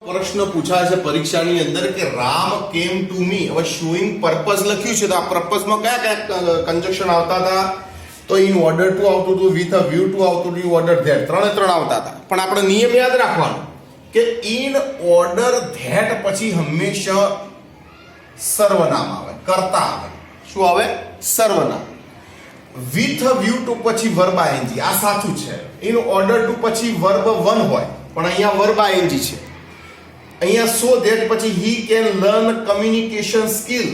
પ્રશ્ન પૂછાય છે પરીક્ષાની અંદર કે રામ કેમ ટુ મી. હવે શોઈંગ પર્પઝ લખ્યું છે તો આ પર્પઝમાં કયા કયા કન્જક્શન આવતા હતા? તો ઇન ઓર્ડર ટુ આવતું હતું, વિથ અ વ્યૂ ટુ આવતું હતું, ઓર્ડર ધેટ, ત્રણે ત્રણ આવતા હતા. પણ આપણે નિયમ યાદ રાખવાનો કે ઇન ઓર્ડર ધેટ પછી હંમેશા સર્વનામ આવે, કર્તા આવે. શું આવે? સર્વનામ. વિથ અ વ્યૂ ટુ પછી વર્બ આઈએનજી, આ સાચું છે. ઇન ઓર્ડર ટુ પછી વર્બ વન હોય પણ અહીંયા વર્બ આઈએનજી છે. અહીંયા સો ધેટ પછી he can learn communication skill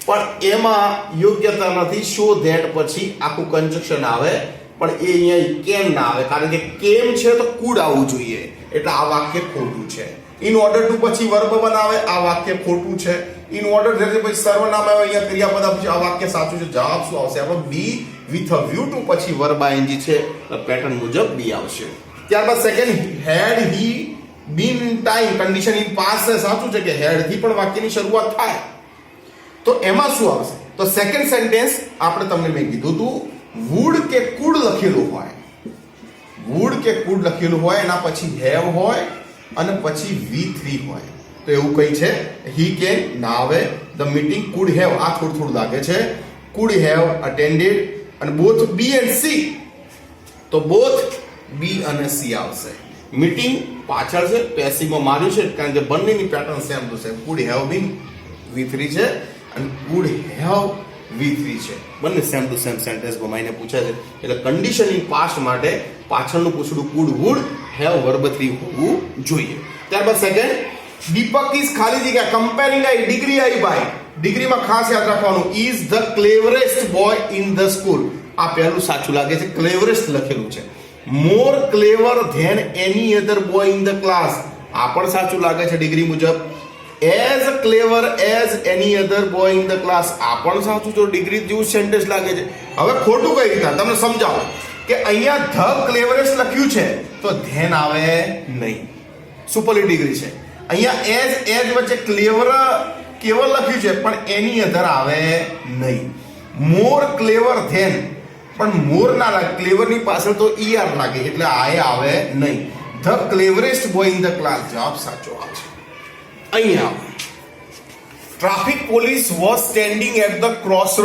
પણ એમાં યોગ્યતા નથી. શો ધેટ પછી આખું કન્જક્શન આવે પણ એ અહીંયા કેન ના આવે કારણ કે કેમ છે તો કુડ આવવું જોઈએ એટલે આ વાક્ય ખોટું છે. ઇન ઓર્ડર ટુ પછી વર્બ વન આવે, આ વાક્ય ખોટું છે. ઇન ઓર્ડર ધેટ પછી સર્વનામ આવે, અહીંયા ક્રિયાપદ પછી આ વાક્ય સાચું છે. જવાબ શું આવશે? આપણો B. With a view to પછી વર્બ આઈએનજી છે તો પેટર્ન મુજબ બી આવશે. ત્યારબાદ second, had he been in time, condition in past છે. સાચું છે કે હેડ થી પણ વાક્યની શરૂઆત થાય તો એમાં શું આવશે? તો સેકન્ડ સેન્ટેન્સ આપણે તમને મેં કીધું હતું વુડ કે કુડ લખેલું હોય, વુડ કે કુડ લખેલું હોય એના પછી હેવ હોય અને પછી V3 હોય તો એવું કઈ છે હી કેન ના આવે. ધ મીટિંગ કુડ હેવ, આ થોડું થોડું લાગે છે. કુડ હેવ અટેન્ડેડ અને બોથ બી એન્ડ સી તો બોથ બી અને સી આવશે. મીટિંગ પાછળ છે, પેસિવમાં માર્યું છે કારણ કે બંનેની pattern same to same. Could have been V3 છે અને કુડ હેવ V3 છે. બંને સેમ ટુ સેમ સેન્ટેન્સ ગમાઈને પૂછાય છે એટલે કન્ડિશન ઇન પાસ્ટ માટે પાછળનું પૂછડું કુડ વુડ હેવ વર્બ 3 હોવું જોઈએ. ત્યારબાદ સેકન્ડ, દીપક ઇઝ ખાલી જગ્યા comparing I degree I by. ડિગ્રીમાં ખાસ યાદ રાખવાનું is the cleverest boy in the school. આ પહેલું સાચું લાગે છે, ક્લેવરેસ્ટ લખેલું છે. મોર clever than any other boy in the class, આ પણ સાચું લાગે છે ડિગ્રી મુજબ. As clever as any other boy in the class, આ પણ સાચું છે, ડિગ્રી જેવું સેન્ટેન્સ લાગે છે. હવે ખોટું કઈ રીતના તમને સમજાવો કે અહીંયા ધ ક્લેવરેસ્ટ લખ્યું છે તો ધેન આવે નહીં, સુપરલી ડિગ્રી છે. અહીંયા એઝ વચ્ચે ક્લેવર કેવલ લખ્યું છે પણ એની અધર આવે નહીં. મોર ક્લેવર ધેન પણ મોર ના લાગે, ક્લેવર ની પાછળ તો ER લાગે એટલે આ આવે નહીં. The cleverest boy in the class, જવાબ સાચો આવશે. અહીંયા traffic police was standing at the cross